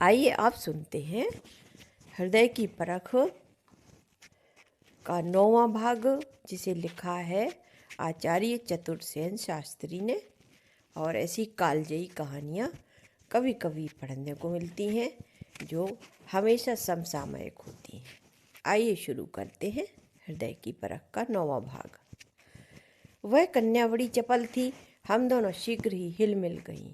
आइए आप सुनते हैं हृदय की परख का 9वां भाग, जिसे लिखा है आचार्य चतुर्सेन शास्त्री ने। और ऐसी कालजयी कहानियाँ कभी कभी पढ़ने को मिलती हैं जो हमेशा समसामयिक होती हैं। आइए शुरू करते हैं हृदय की परख का 9वां भाग। वह कन्या बड़ी चपल थी, हम दोनों शीघ्र ही हिल मिल गईं।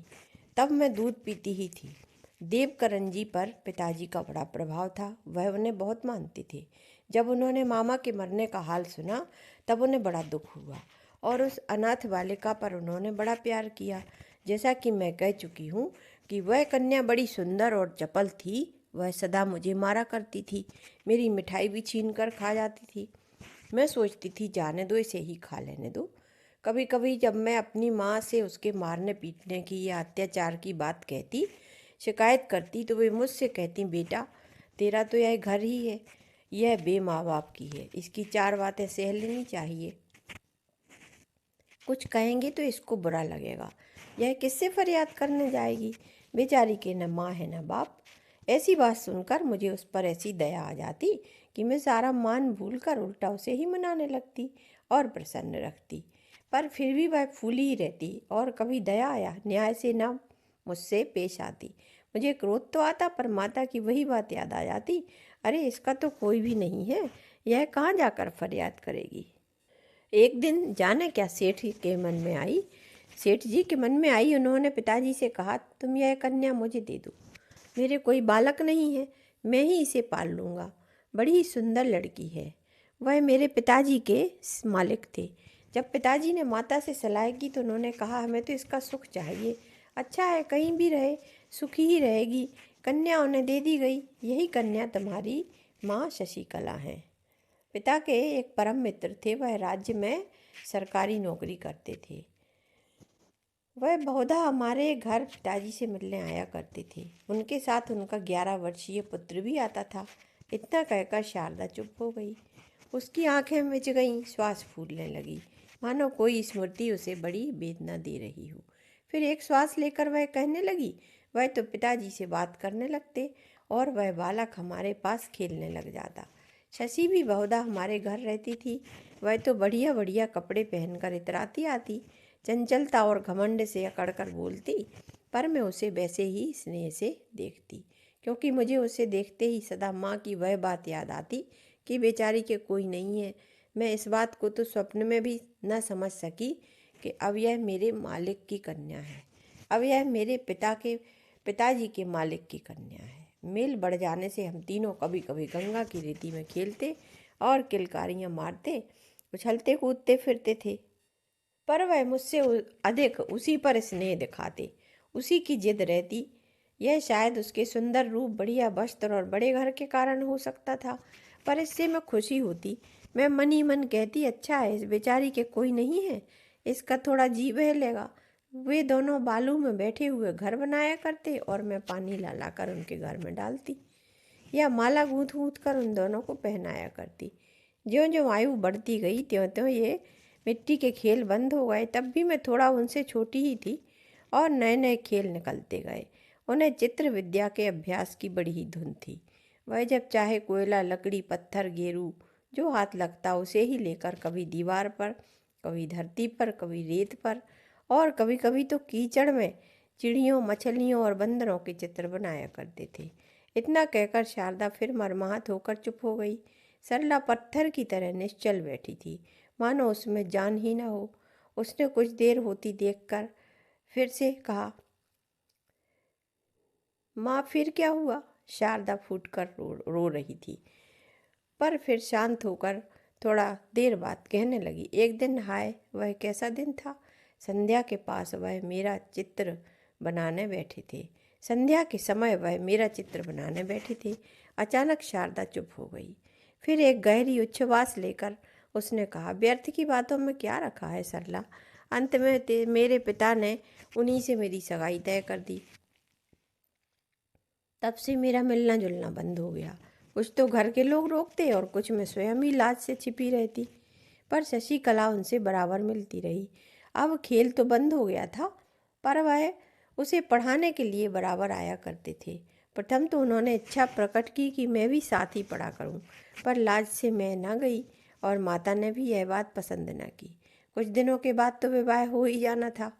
तब मैं दूध पीती ही थी। देवकरण पर पिताजी का बड़ा प्रभाव था, वह उन्हें बहुत मानते थे। जब उन्होंने मामा के मरने का हाल सुना तब उन्हें बड़ा दुख हुआ और उस अनाथ बालिका पर उन्होंने बड़ा प्यार किया। जैसा कि मैं कह चुकी हूँ कि वह कन्या बड़ी सुंदर और चपल थी। वह सदा मुझे मारा करती थी, मेरी मिठाई भी छीन कर खा जाती थी। मैं सोचती थी जाने दो, इसे ही खा लेने दो। कभी कभी जब मैं अपनी माँ से उसके मारने पीटने की या अत्याचार की बात कहती, शिकायत करती, तो वे मुझसे कहती, बेटा तेरा तो यह घर ही है, यह बे माँ बाप की है, इसकी 4 बातें सह लेनी चाहिए। कुछ कहेंगे तो इसको बुरा लगेगा, यह किससे फरियाद करने जाएगी, बेचारी के न माँ है न बाप। ऐसी बात सुनकर मुझे उस पर ऐसी दया आ जाती कि मैं सारा मान भूलकर उल्टा उसे ही मनाने लगती और प्रसन्न रखती। पर फिर भी वह फूली ही रहती और कभी दया या न्याय से न मुझसे पेश आती। मुझे क्रोध तो आता, पर माता की वही बात याद आ जाती, अरे इसका तो कोई भी नहीं है, यह कहाँ जाकर फरियाद करेगी। एक दिन जाने क्या सेठ के मन में आई, सेठ जी के मन में आई। उन्होंने पिताजी से कहा, तुम यह कन्या मुझे दे दो, मेरे कोई बालक नहीं है, मैं ही इसे पाल लूँगा, बड़ी ही सुंदर लड़की है। वह मेरे पिताजी के मालिक थे। जब पिताजी ने माता से सलाह की तो उन्होंने कहा, हमें तो इसका सुख चाहिए, अच्छा है कहीं भी रहे, सुखी ही रहेगी। कन्या उन्हें दे दी गई। यही कन्या तुम्हारी माँ शशिकला है। पिता के एक परम मित्र थे, वह राज्य में सरकारी नौकरी करते थे। वह बहुधा हमारे घर पिताजी से मिलने आया करते थे। उनके साथ उनका 11 वर्षीय पुत्र भी आता था। इतना कहकर शारदा चुप हो गई। उसकी आंखें मिच गईं, श्वास फूलने लगी, मानो कोई स्मृति उसे बड़ी वेदना दे रही हो। फिर एक श्वास लेकर वह कहने लगी, वह तो पिताजी से बात करने लगते और वह बालक हमारे पास खेलने लग जाता। शशि भी बहुधा हमारे घर रहती थी। वह तो बढ़िया बढ़िया कपड़े पहनकर इतराती आती, चंचलता और घमंड से अकड़कर बोलती, पर मैं उसे वैसे ही स्नेह से देखती, क्योंकि मुझे उसे देखते ही सदा माँ की वह बात याद आती कि बेचारी के कोई नहीं है। मैं इस बात को तो स्वप्न में भी न समझ सकी कि अब यह मेरे मालिक की कन्या है, अब यह मेरे पिताजी के मालिक की कन्या है। मेल बढ़ जाने से हम तीनों कभी कभी गंगा की रेती में खेलते और किलकारियाँ मारते उछलते कूदते फिरते थे, पर वह मुझसे अधिक उसी पर स्नेह दिखाते, उसी की जिद रहती। यह शायद उसके सुंदर रूप, बढ़िया वस्त्र और बड़े घर के कारण हो सकता था, पर इससे मैं खुशी होती। मैं मन ही मन कहती, अच्छा है इस बेचारी के कोई नहीं है, इसका थोड़ा जी बहलेगा। वे दोनों बालू में बैठे हुए घर बनाया करते और मैं पानी ला ला कर उनके घर में डालती या माला गूंथ गूंथ कर उन दोनों को पहनाया करती। ज्यों ज्यों आयु बढ़ती गई त्यों त्यों ये मिट्टी के खेल बंद हो गए। तब भी मैं थोड़ा उनसे छोटी ही थी और नए नए खेल निकलते गए। उन्हें चित्र विद्या के अभ्यास की बड़ी ही धुन थी। वह जब चाहे कोयला, लकड़ी, पत्थर, गेरू जो हाथ लगता उसे ही लेकर कभी दीवार पर, कभी धरती पर, कभी रेत पर और कभी कभी तो कीचड़ में चिड़ियों, मछलियों और बंदरों के चित्र बनाया करते थे। इतना कहकर शारदा फिर मर्माहत होकर चुप हो गई। सरला पत्थर की तरह निश्चल बैठी थी, मानो उसमें जान ही न हो। उसने कुछ देर होती देखकर फिर से कहा, माँ फिर क्या हुआ? शारदा फूटकर रो रही थी, पर फिर शांत होकर थोड़ा देर बाद कहने लगी, एक दिन, हाय वह कैसा दिन था। संध्या के पास वह मेरा चित्र बनाने बैठे थे। संध्या के समय वह मेरा चित्र बनाने बैठे थे। अचानक शारदा चुप हो गई। फिर एक गहरी उच्छ्वास लेकर उसने कहा, व्यर्थ की बातों में क्या रखा है सरला। अंत में मेरे पिता ने उन्हीं से मेरी सगाई तय कर दी। तब से मेरा मिलना जुलना बंद हो गया। कुछ तो घर के लोग रोकते और कुछ मैं स्वयं ही लाज से छिपी रहती, पर शशिकला उनसे बराबर मिलती रही। अब खेल तो बंद हो गया था, पर वह उसे पढ़ाने के लिए बराबर आया करते थे। प्रथम तो उन्होंने इच्छा प्रकट की कि मैं भी साथ ही पढ़ा करूं, पर लाज से मैं न गई और माता ने भी यह बात पसंद न की। कुछ दिनों के बाद तो विवाह हो ही जाना था।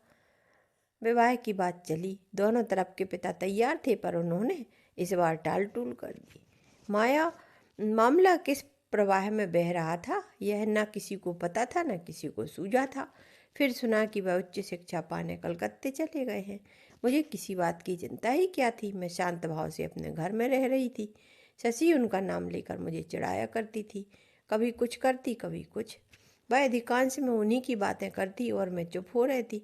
विवाह की बात चली, दोनों तरफ के पिता तैयार थे, पर उन्होंने इस बार टाल टूल कर दी। मामला किस प्रवाह में बह रहा था यह न किसी को पता था न किसी को सूझा था। फिर सुना कि वह उच्च शिक्षा पाने कलकत्ते चले गए हैं। मुझे किसी बात की चिंता ही क्या थी, मैं शांत भाव से अपने घर में रह रही थी। शशि उनका नाम लेकर मुझे चिढ़ाया करती थी, कभी कुछ करती कभी कुछ। वह अधिकांश में उन्हीं की बातें करती और मैं चुप हो रहती।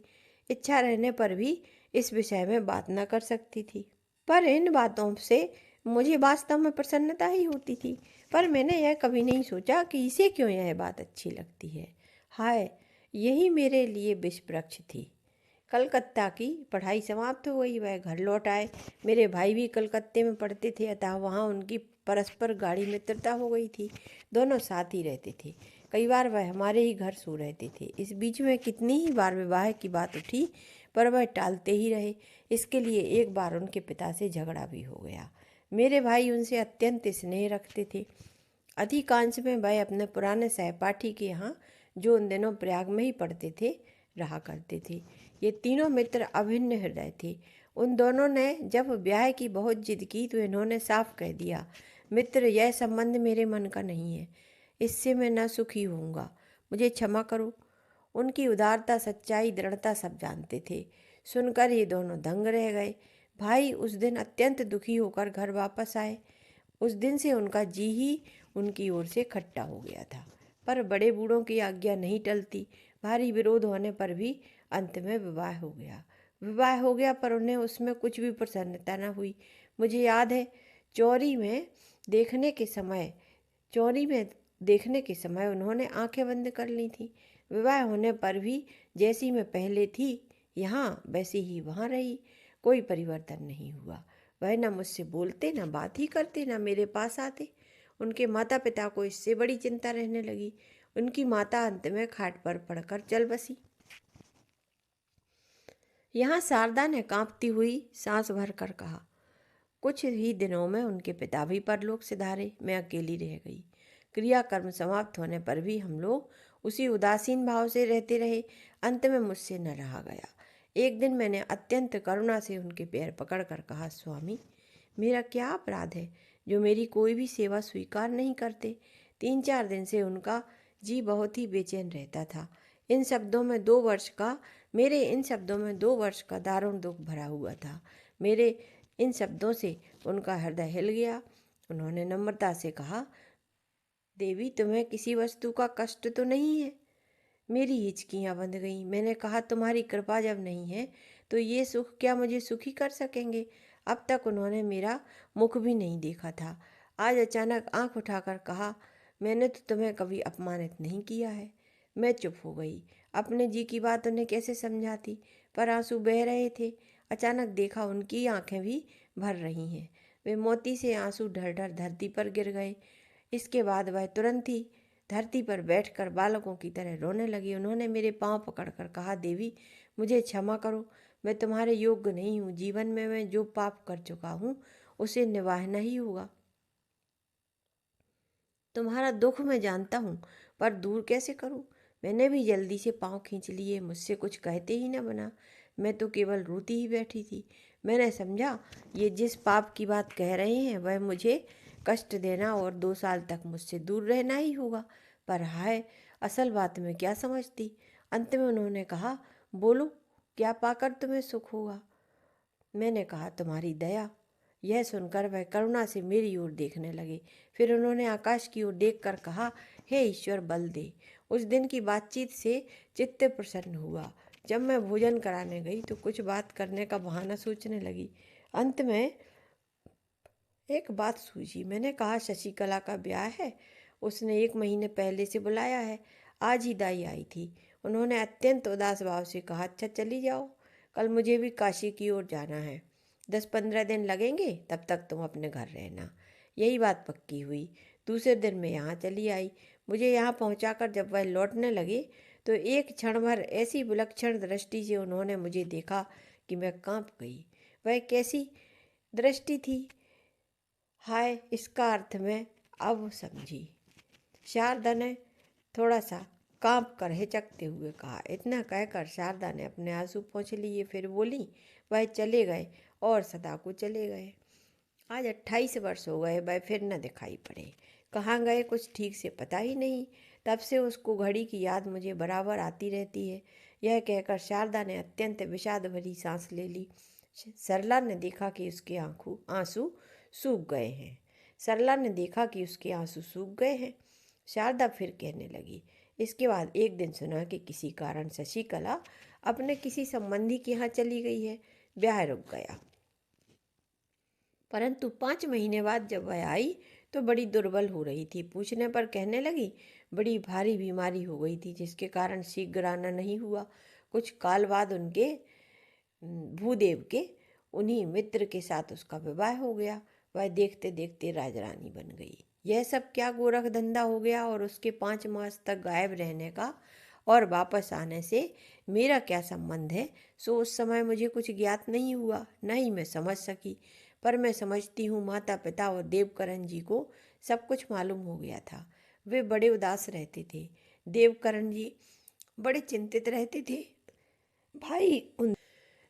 इच्छा रहने पर भी इस विषय में बात न कर सकती थी, पर इन बातों से मुझे वास्तव में प्रसन्नता ही होती थी। पर मैंने यह कभी नहीं सोचा कि इसे क्यों यह बात अच्छी लगती है। हाय, यही मेरे लिए विष वृक्ष थी। कलकत्ता की पढ़ाई समाप्त हो गई, वह घर लौट आए। मेरे भाई भी कलकत्ते में पढ़ते थे, अतः वहाँ उनकी परस्पर गाढ़ी मित्रता हो गई थी। दोनों साथ ही रहते थे। कई बार वह हमारे ही घर सो रहते थे। इस बीच में कितनी ही बार विवाह की बात उठी, पर वह टालते ही रहे। इसके लिए एक बार उनके पिता से झगड़ा भी हो गया। मेरे भाई उनसे अत्यंत स्नेह रखते थे। अधिकांश में वह अपने पुराने सहपाठी के यहाँ, जो उन दिनों प्रयाग में ही पढ़ते थे, रहा करते थे। ये तीनों मित्र अभिन्न हृदय थे। उन दोनों ने जब ब्याह की बहुत जिद की तो इन्होंने साफ कह दिया, मित्र, यह संबंध मेरे मन का नहीं है, इससे मैं न सुखी होऊंगा, मुझे क्षमा करो। उनकी उदारता, सच्चाई, दृढ़ता सब जानते थे। सुनकर ये दोनों दंग रह गए। भाई उस दिन अत्यंत दुखी होकर घर वापस आए। उस दिन से उनका जी ही उनकी ओर से खट्टा हो गया था। पर बड़े बूढ़ों की आज्ञा नहीं टलती। भारी विरोध होने पर भी अंत में विवाह हो गया, पर उन्हें उसमें कुछ भी प्रसन्नता न हुई। मुझे याद है, चौरी में देखने के समय उन्होंने आंखें बंद कर ली थी। विवाह होने पर भी जैसी मैं पहले थी यहाँ, वैसी ही वहाँ रही। कोई परिवर्तन नहीं हुआ। वह न मुझसे बोलते, न बात ही करते, न मेरे पास आते। उनके माता पिता को इससे बड़ी चिंता रहने लगी। उनकी माता अंत में खाट पर पड़कर चल बसी। यहाँ शारदा ने कांपती हुई सांस भर कर कहा। कुछ ही दिनों में उनके पिता भी परलोक सिधारे। मैं अकेली रह गई। क्रियाकर्म समाप्त होने पर भी हम लोग उसी उदासीन भाव से रहते रहे। अंत में मुझसे न रहा गया। एक दिन मैंने अत्यंत करुणा से उनके पैर पकड़कर कहा, स्वामी, मेरा क्या अपराध है जो मेरी कोई भी सेवा स्वीकार नहीं करते। 3-4 दिन से उनका जी बहुत ही बेचैन रहता था। इन शब्दों में 2 वर्ष का दारुण दुख भरा हुआ था। मेरे इन शब्दों से उनका हृदय हिल गया। उन्होंने नम्रता से कहा, देवी, तुम्हें किसी वस्तु का कष्ट तो नहीं है? मेरी हिचकियाँ बंध गईं। मैंने कहा, तुम्हारी कृपा जब नहीं है तो ये सुख क्या मुझे सुखी कर सकेंगे? अब तक उन्होंने मेरा मुख भी नहीं देखा था। आज अचानक आंख उठाकर कहा, मैंने तो तुम्हें कभी अपमानित नहीं किया है। मैं चुप हो गई। अपने जी की बात उन्हें कैसे समझाती, पर आंसू बह रहे थे। अचानक देखा उनकी आंखें भी भर रही हैं। वे मोती से आंसू ढर ढर धरती पर गिर गए। इसके बाद वह तुरंत ही धरती पर बैठकर बालकों की तरह रोने लगी। उन्होंने मेरे पांव पकड़कर कहा, देवी, मुझे क्षमा करो, मैं तुम्हारे योग्य नहीं हूँ। जीवन में मैं जो पाप कर चुका हूँ उसे निभाना ही होगा। तुम्हारा दुख मैं जानता हूँ, पर दूर कैसे करूँ? मैंने भी जल्दी से पाँव खींच लिए। मुझसे कुछ कहते ही न बना। मैं तो केवल रोती ही बैठी थी। मैंने समझा ये जिस पाप की बात कह रहे हैं वह मुझे कष्ट देना और 2 साल तक मुझसे दूर रहना ही होगा। पर हाय, असल बात में क्या समझती। अंत में उन्होंने कहा, बोलो, क्या पाकर तुम्हें सुख होगा? मैंने कहा, तुम्हारी दया। यह सुनकर वह करुणा से मेरी ओर देखने लगे। फिर उन्होंने आकाश की ओर देखकर कहा, हे ईश्वर, बल दे। उस दिन की बातचीत से चित्त प्रसन्न हुआ। जब मैं भोजन कराने गई तो कुछ बात करने का बहाना सोचने लगी। अंत में एक बात सूझी। मैंने कहा, शशिकला का ब्याह है, उसने 1 महीने पहले से बुलाया है। आज ही दाई आई थी। उन्होंने अत्यंत उदास भाव से कहा, अच्छा चली जाओ, कल मुझे भी काशी की ओर जाना है। 10-15 दिन लगेंगे, तब तक तुम अपने घर रहना। यही बात पक्की हुई। दूसरे दिन मैं यहाँ चली आई। मुझे यहाँ पहुँचाकर जब वह लौटने लगे तो एक क्षण भर ऐसी विलक्षण दृष्टि से उन्होंने मुझे देखा कि मैं काँप गई। वह कैसी दृष्टि थी? हाय, इसका अर्थ मैं अब समझी। शारदा ने थोड़ा सा कांप कर हिचकते हुए कहा। इतना कहकर शारदा ने अपने आंसू पोंछ लिए। फिर बोली, वह चले गए और सदा को चले गए। आज 28 वर्ष हो गए, वह फिर न दिखाई पड़े। कहाँ गए कुछ ठीक से पता ही नहीं। तब से उसको घड़ी की याद मुझे बराबर आती रहती है। यह कहकर शारदा ने अत्यंत विषाद भरी सांस ले ली। सरला ने देखा कि उसके आंसू सूख गए हैं। सरला ने देखा कि उसके आंसू सूख गए हैं। शारदा फिर कहने लगी, इसके बाद एक दिन सुना कि किसी कारण शशिकला अपने किसी संबंधी के यहाँ चली गई है। ब्याह रुक गया, परंतु 5 महीने बाद जब वह आई तो बड़ी दुर्बल हो रही थी। पूछने पर कहने लगी, बड़ी भारी बीमारी हो गई थी जिसके कारण शीघ्र आना नहीं हुआ। कुछ काल बाद उनके भूदेव के उन्हीं मित्र के साथ उसका विवाह हो गया। वह देखते देखते राजरानी बन गई। यह सब क्या गोरख धंधा हो गया, और उसके 5 मास तक गायब रहने का और वापस आने से मेरा क्या संबंध है, सो उस समय मुझे कुछ ज्ञात नहीं हुआ, न ही मैं समझ सकी। पर मैं समझती हूँ माता पिता और देवकरण जी को सब कुछ मालूम हो गया था। वे बड़े उदास रहते थे। देवकरण जी बड़े चिंतित रहते थे।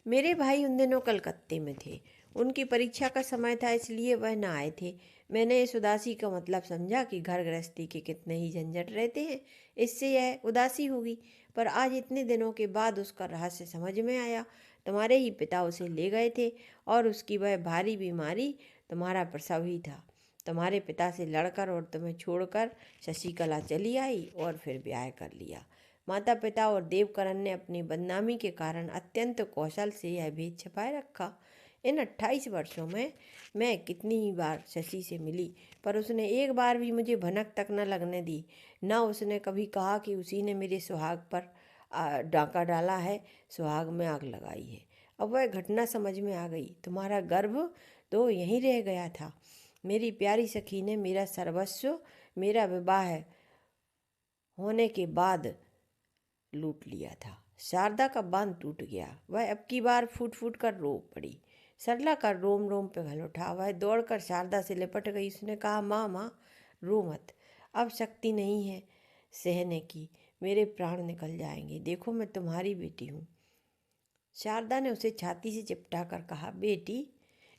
मेरे भाई उन दिनों कलकत्ते में थे। उनकी परीक्षा का समय था, इसलिए वह न आए थे। मैंने इस उदासी का मतलब समझा कि घर गृहस्थी के कितने ही झंझट रहते हैं, इससे यह उदासी होगी। पर आज इतने दिनों के बाद उसका रहस्य समझ में आया। तुम्हारे ही पिता उसे ले गए थे और उसकी वह भारी बीमारी तुम्हारा प्रसव ही था। तुम्हारे पिता से लड़कर और तुम्हें छोड़कर शशिकला चली आई और फिर ब्याह कर लिया। माता पिता और देवकरण ने अपनी बदनामी के कारण अत्यंत कौशल से यह भेद छिपाए रखा। इन 28 वर्षों में मैं कितनी ही बार शशि से मिली, पर उसने एक बार भी मुझे भनक तक न लगने दी। न उसने कभी कहा कि उसी ने मेरे सुहाग पर डाका डाला है, सुहाग में आग लगाई है। अब वह घटना समझ में आ गई। तुम्हारा गर्भ तो यहीं रह गया था। मेरी प्यारी सखी ने मेरा सर्वस्व मेरा विवाह होने के बाद लूट लिया था। शारदा का बांध टूट गया। वह अब की बार फूट फूट कर रो पड़ी। सरला का रोम रोम पिघल उठा। वह दौड़कर शारदा से लिपट गई। उसने कहा, माँ माँ, रो मत, अब शक्ति नहीं है सहने की, मेरे प्राण निकल जाएंगे। देखो मैं तुम्हारी बेटी हूँ। शारदा ने उसे छाती से चिपटा कर कहा, बेटी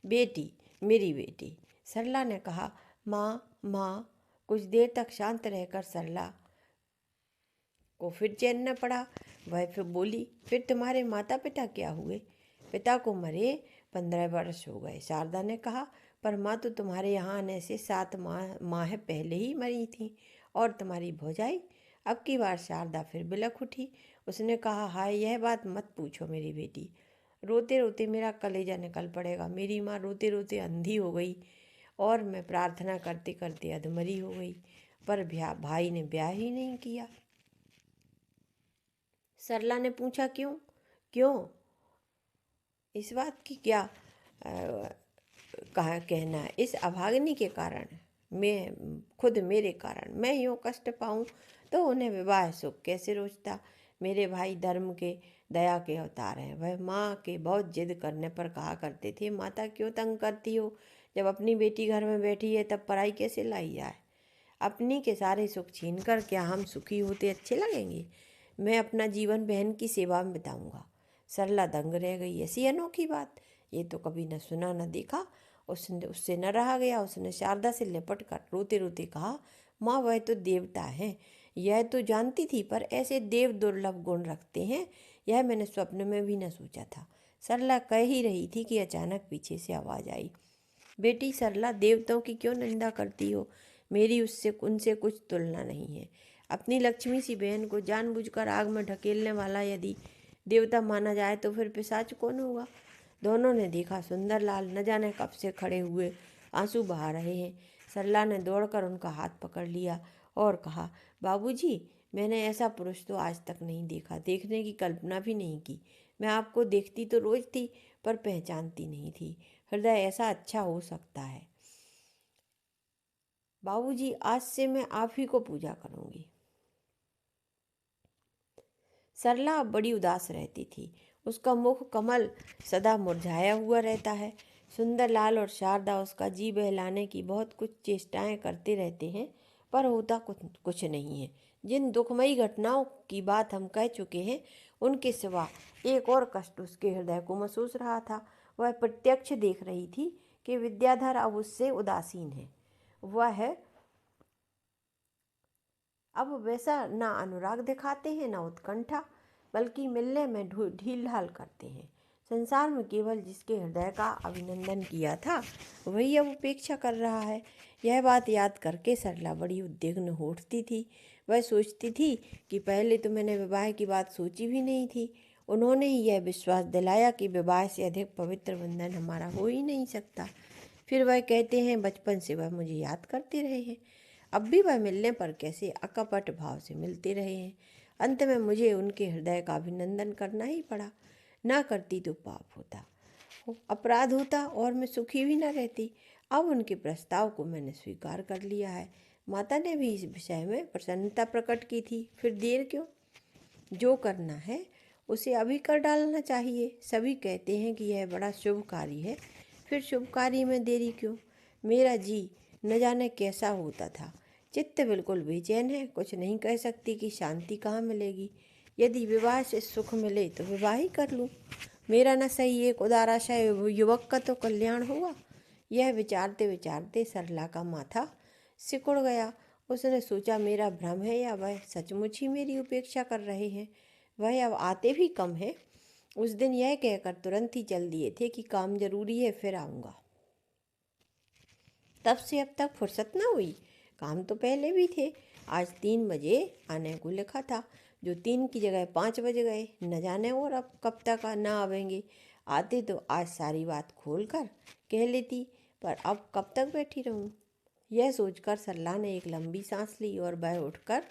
बेटी, मेरी बेटी। सरला ने कहा, माँ माँ। कुछ देर तक शांत रहकर सरला को फिर चैन न पड़ा। वह फिर बोली, फिर तुम्हारे माता पिता क्या हुए? पिता को मरे 15 वर्ष हो गए, शारदा ने कहा। पर माँ तो तुम्हारे यहाँ आने से 7 माह पहले ही मरी थी। और तुम्हारी भौजाई? अब की बार शारदा फिर बिलख उठी। उसने कहा, हाय, यह बात मत पूछो मेरी बेटी। रोते रोते मेरा कलेजा निकल पड़ेगा। मेरी माँ रोते रोते अंधी हो गई और मैं प्रार्थना करते करते अधमरी हो गई। पर भाई ने ब्याह ही नहीं किया। सरला ने पूछा, क्यों? क्यों? इस बात की क्या कहा कहना है? इस अभागिनी के कारण, मैं खुद मेरे कारण मैं यूँ कष्ट पाऊँ तो उन्हें विवाह सुख कैसे रोचता? मेरे भाई धर्म के दया के अवतार हैं। वह माँ के बहुत जिद करने पर कहा करते थे, माता क्यों तंग करती हो? जब अपनी बेटी घर में बैठी है तब पराई कैसे लाई जाए? अपनी के सारे सुख छीन कर क्या हम सुखी होते अच्छे लगेंगे? मैं अपना जीवन बहन की सेवा में बिताऊंगा। सरला दंग रह गई। ऐसी अनोखी बात, ये तो कभी न सुना न देखा। उससे न रहा गया। उसने शारदा से लिपट कर रोते रोते कहा, माँ, वह तो देवता हैं, यह तो जानती थी, पर ऐसे देव दुर्लभ गुण रखते हैं, यह मैंने स्वप्न में भी न सोचा था। सरला कह ही रही थी कि अचानक पीछे से आवाज़ आई, बेटी सरला, देवताओं की क्यों निंदा करती हो? मेरी उनसे कुछ तुलना नहीं है। अपनी लक्ष्मी सी बहन को जानबूझकर आग में ढकेलने वाला यदि देवता माना जाए तो फिर पिशाच कौन होगा? दोनों ने देखा सुंदरलाल न जाने कब से खड़े हुए आंसू बहा रहे हैं। सरला ने दौड़कर उनका हाथ पकड़ लिया और कहा, बाबूजी, मैंने ऐसा पुरुष तो आज तक नहीं देखा, देखने की कल्पना भी नहीं की। मैं आपको देखती तो रोज थी, पर पहचानती नहीं थी। हृदय ऐसा अच्छा हो सकता है। बाबूजी, आज से मैं आप ही को पूजा करूंगी। सरला अब बड़ी उदास रहती थी। उसका मुख कमल सदा मुरझाया हुआ रहता है। सुंदरलाल और शारदा उसका जी बहलाने की बहुत कुछ चेष्टाएं करते रहते हैं, पर होता कुछ नहीं है। जिन दुखमयी घटनाओं की बात हम कह चुके हैं, उनके सिवा एक और कष्ट उसके हृदय को महसूस रहा था। वह प्रत्यक्ष देख रही थी कि विद्याधर अब उससे उदासीन है। वह अब वैसा ना अनुराग दिखाते हैं, ना उत्कंठा, बल्कि मिलने में ढील ढाल करते हैं। संसार में केवल जिसके हृदय का अभिनंदन किया था वही अब उपेक्षा कर रहा है। यह बात याद करके सरला बड़ी उद्विग्न हो उठती थी। वह सोचती थी कि पहले तो मैंने विवाह की बात सोची भी नहीं थी। उन्होंने ही यह विश्वास दिलाया कि विवाह से अधिक पवित्र बंधन हमारा हो ही नहीं सकता। फिर वह कहते हैं बचपन से वह मुझे याद करते रहे हैं। अब भी वह मिलने पर कैसे अकपट भाव से मिलते रहे हैं। अंत में मुझे उनके हृदय का अभिनंदन करना ही पड़ा। ना करती तो पाप होता, अपराध होता और मैं सुखी भी ना रहती। अब उनके प्रस्ताव को मैंने स्वीकार कर लिया है। माता ने भी इस विषय में प्रसन्नता प्रकट की थी। फिर देर क्यों? जो करना है उसे अभी कर डालना चाहिए। सभी कहते हैं कि यह बड़ा शुभ कार्य है, फिर शुभ कार्य में देरी क्यों? मेरा जी न जाने कैसा होता था। चित्त बिल्कुल बेचैन है। कुछ नहीं कह सकती कि शांति कहाँ मिलेगी। यदि विवाह से सुख मिले तो विवाह ही कर लूँ। मेरा न सही एक उदाराशय युवक का तो कल्याण हुआ। यह विचारते विचारते सरला का माथा सिकुड़ गया। उसने सोचा मेरा भ्रम है या वह सचमुच ही मेरी उपेक्षा कर रहे हैं। वह अब आते भी कम है। उस दिन यह कहकर तुरंत ही चल दिए थे कि काम जरूरी है, फिर आऊँगा। तब से अब तक फुर्सत न हुई। काम तो पहले भी थे। आज 3 बजे आने को लिखा था, जो 3 की जगह 5 बज गए। न जाने और अब कब तक न आवेंगे। आते तो आज सारी बात खोल कर कह लेती, पर अब कब तक बैठी रहूं? यह सोचकर सरला ने एक लंबी सांस ली और वह उठकर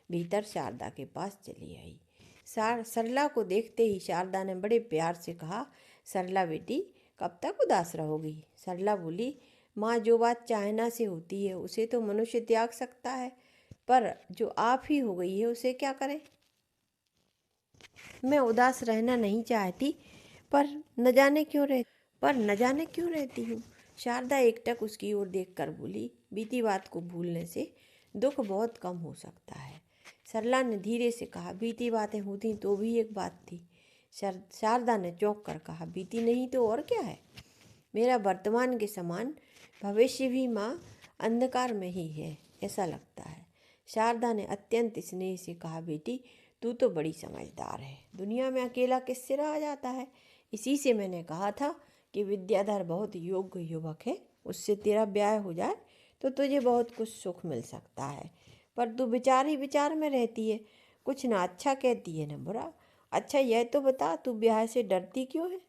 भीतर शारदा के पास चली आई। सरला को देखते ही शारदा ने बड़े प्यार से कहा, सरला बेटी, कब तक उदास रहोगी? सरला बोली, माँ, जो बात चाहना से होती है उसे तो मनुष्य त्याग सकता है, पर जो आप ही हो गई है उसे क्या करें? मैं उदास रहना नहीं चाहती, पर न जाने क्यों रहती हूँ। शारदा एकटक उसकी ओर देखकर बोली, बीती बात को भूलने से दुख बहुत कम हो सकता है। सरला ने धीरे से कहा, बीती बातें होती तो भी एक बात थी। शारदा ने चौंक कर कहा, बीती नहीं तो और क्या है? मेरा वर्तमान के समान भविष्य भी माँ अंधकार में ही है, ऐसा लगता है। शारदा ने अत्यंत स्नेह से कहा, बेटी, तू तो बड़ी समझदार है। दुनिया में अकेला किससे रहा जाता है? इसी से मैंने कहा था कि विद्याधर बहुत योग्य युवक है, उससे तेरा ब्याह हो जाए तो तुझे बहुत कुछ सुख मिल सकता है। पर तू विचार ही विचार में रहती है, कुछ ना अच्छा कहती है न बुरा। अच्छा यह तो बता, तू ब्याह से डरती क्यों है?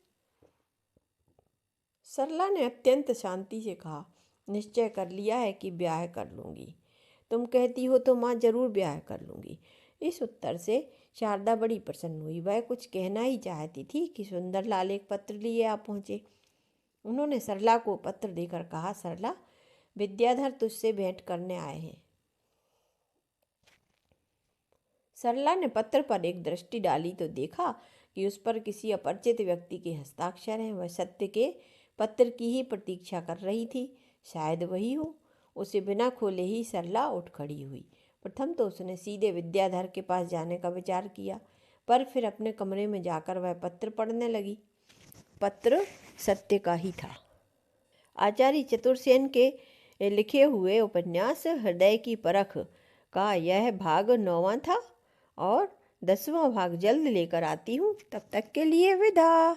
सरला ने अत्यंत शांति से कहा, निश्चय कर लिया है कि ब्याह कर लूँगी। तुम कहती हो तो माँ जरूर ब्याह कर लूँगी। इस उत्तर से शारदा बड़ी प्रसन्न हुई। वह कुछ कहना ही चाहती थी कि सुंदरलाल एक पत्र लिए आ पहुँचे। उन्होंने सरला को पत्र देकर कहा, सरला, विद्याधर तुझसे भेंट करने आए हैं। सरला ने पत्र पर एक दृष्टि डाली तो देखा कि उस पर किसी अपरिचित व्यक्ति के हस्ताक्षर हैं। वह सत्य के पत्र की ही प्रतीक्षा कर रही थी। शायद वही हो। उसे बिना खोले ही सरला उठ खड़ी हुई। प्रथम तो उसने सीधे विद्याधर के पास जाने का विचार किया, पर फिर अपने कमरे में जाकर वह पत्र पढ़ने लगी। पत्र सत्य का ही था। आचार्य चतुर्सेन के लिखे हुए उपन्यास हृदय की परख का यह भाग 9वां था और 10वां भाग जल्द लेकर आती हूँ। तब तक के लिए विदा।